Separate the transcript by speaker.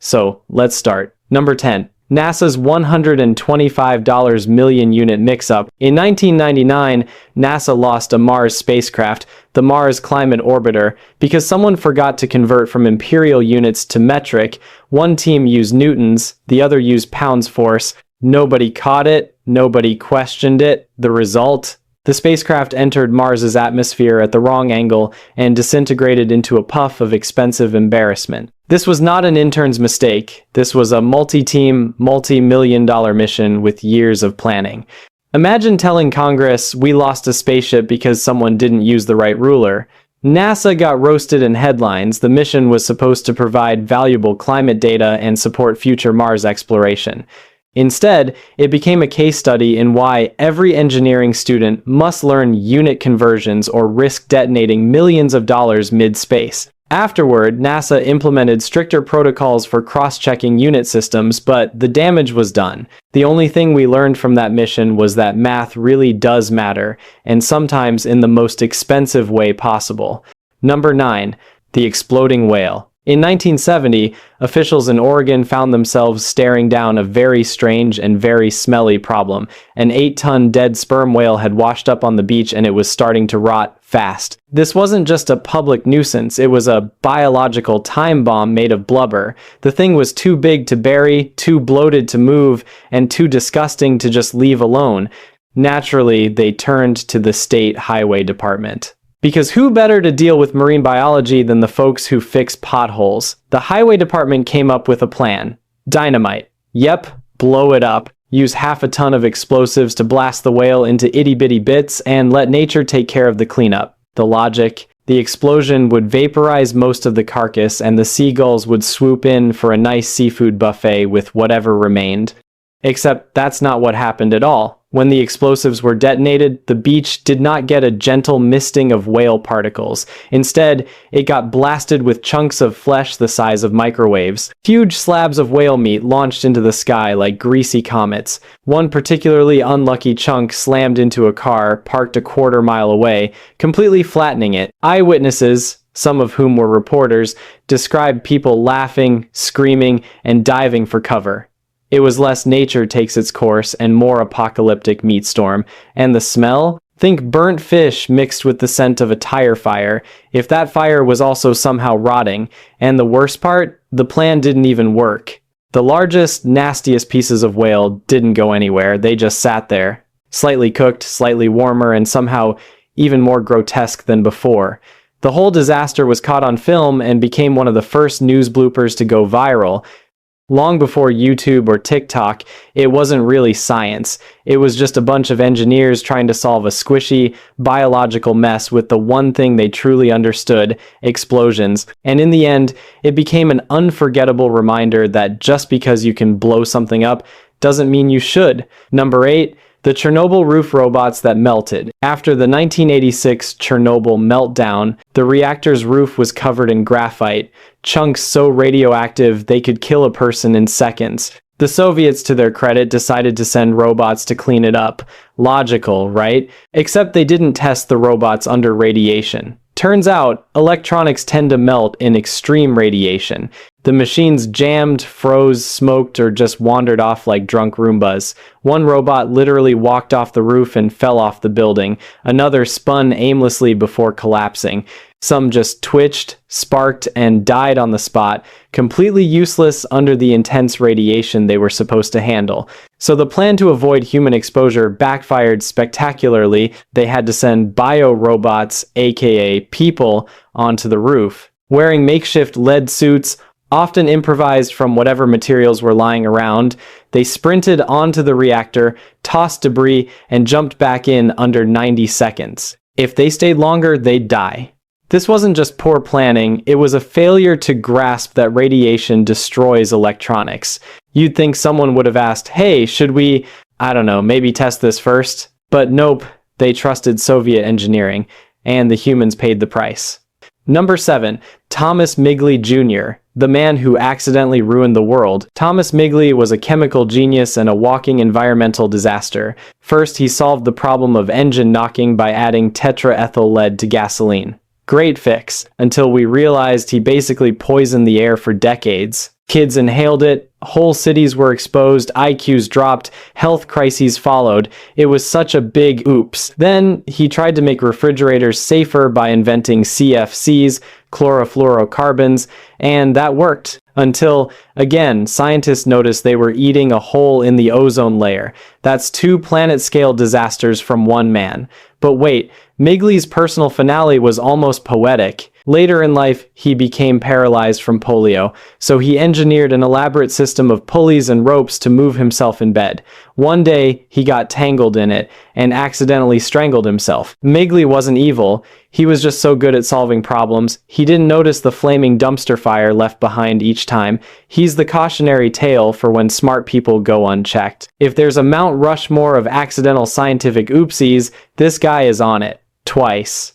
Speaker 1: So let's start. Number 10. NASA's $125 million unit mix-up. In 1999, NASA lost a Mars spacecraft, the Mars Climate Orbiter, because someone forgot to convert from imperial units to metric. One team used newtons, the other used pounds force. Nobody caught it, nobody questioned it. The result? The spacecraft entered Mars's atmosphere at the wrong angle and disintegrated into a puff of expensive embarrassment. This was not an intern's mistake. This was a multi-team, multi-million-dollar mission with years of planning. Imagine telling Congress, we lost a spaceship because someone didn't use the right ruler. NASA got roasted in headlines. The mission was supposed to provide valuable climate data and support future Mars exploration. Instead, it became a case study in why every engineering student must learn unit conversions or risk detonating millions of dollars mid-space. Afterward, NASA implemented stricter protocols for cross-checking unit systems, but the damage was done. The only thing we learned from that mission was that math really does matter, and sometimes in the most expensive way possible. Number 9. The exploding whale. In 1970, officials in Oregon found themselves staring down a very strange and very smelly problem. An 8-ton dead sperm whale had washed up on the beach and it was starting to rot fast. This wasn't just a public nuisance, it was a biological time bomb made of blubber. The thing was too big to bury, too bloated to move, and too disgusting to just leave alone. Naturally, they turned to the state highway department. Because who better to deal with marine biology than the folks who fix potholes? The highway department came up with a plan. Dynamite. Yep, blow it up. Use half a ton of explosives to blast the whale into itty-bitty bits and let nature take care of the cleanup. The logic? The explosion would vaporize most of the carcass and the seagulls would swoop in for a nice seafood buffet with whatever remained. Except that's not what happened at all. When the explosives were detonated, the beach did not get a gentle misting of whale particles. Instead, it got blasted with chunks of flesh the size of microwaves. Huge slabs of whale meat launched into the sky like greasy comets. One particularly unlucky chunk slammed into a car parked a quarter-mile away, completely flattening it. Eyewitnesses, some of whom were reporters, described people laughing, screaming, and diving for cover. It was less nature takes its course and more apocalyptic meat storm. And the smell? Think burnt fish mixed with the scent of a tire fire, if that fire was also somehow rotting. And the worst part? The plan didn't even work. The largest, nastiest pieces of whale didn't go anywhere, they just sat there. Slightly cooked, slightly warmer, and somehow even more grotesque than before. The whole disaster was caught on film and became one of the first news bloopers to go viral. Long before YouTube or TikTok, it wasn't really science. It was just a bunch of engineers trying to solve a squishy, biological mess with the one thing they truly understood, explosions. And in the end, it became an unforgettable reminder that just because you can blow something up doesn't mean you should. Number 8. The Chernobyl roof robots that melted. After the 1986 Chernobyl meltdown, the reactor's roof was covered in graphite, chunks so radioactive they could kill a person in seconds. The Soviets, to their credit, decided to send robots to clean it up. Logical, right? Except they didn't test the robots under radiation. Turns out, electronics tend to melt in extreme radiation. The machines jammed, froze, smoked, or just wandered off like drunk Roombas. One robot literally walked off the roof and fell off the building. Another spun aimlessly before collapsing. Some just twitched, sparked, and died on the spot, completely useless under the intense radiation they were supposed to handle. So the plan to avoid human exposure backfired spectacularly. They had to send bio-robots, aka people, onto the roof. Wearing makeshift lead suits, often improvised from whatever materials were lying around, they sprinted onto the reactor, tossed debris, and jumped back in under 90 seconds. If they stayed longer, they'd die. This wasn't just poor planning, it was a failure to grasp that radiation destroys electronics. You'd think someone would have asked, hey, should we, maybe test this first? But nope, they trusted Soviet engineering, and the humans paid the price. Number 7. Thomas Midgley Jr., the man who accidentally ruined the world. Thomas Midgley was a chemical genius and a walking environmental disaster. First, he solved the problem of engine knocking by adding tetraethyl lead to gasoline. Great fix, until we realized he basically poisoned the air for decades. Kids inhaled it, whole cities were exposed, IQs dropped, health crises followed. It was such a big oops. Then he tried to make refrigerators safer by inventing CFCs, chlorofluorocarbons, and that worked. Until, again, scientists noticed they were eating a hole in the ozone layer. That's 2 planet-scale disasters from one man. But wait, Midgley's personal finale was almost poetic. Later in life, he became paralyzed from polio, so he engineered an elaborate system of pulleys and ropes to move himself in bed. One day, he got tangled in it and accidentally strangled himself. Midgley wasn't evil, he was just so good at solving problems, he didn't notice the flaming dumpster fire left behind each time. He's the cautionary tale for when smart people go unchecked. If there's a Mount Rushmore of accidental scientific oopsies, this guy is on it. Twice.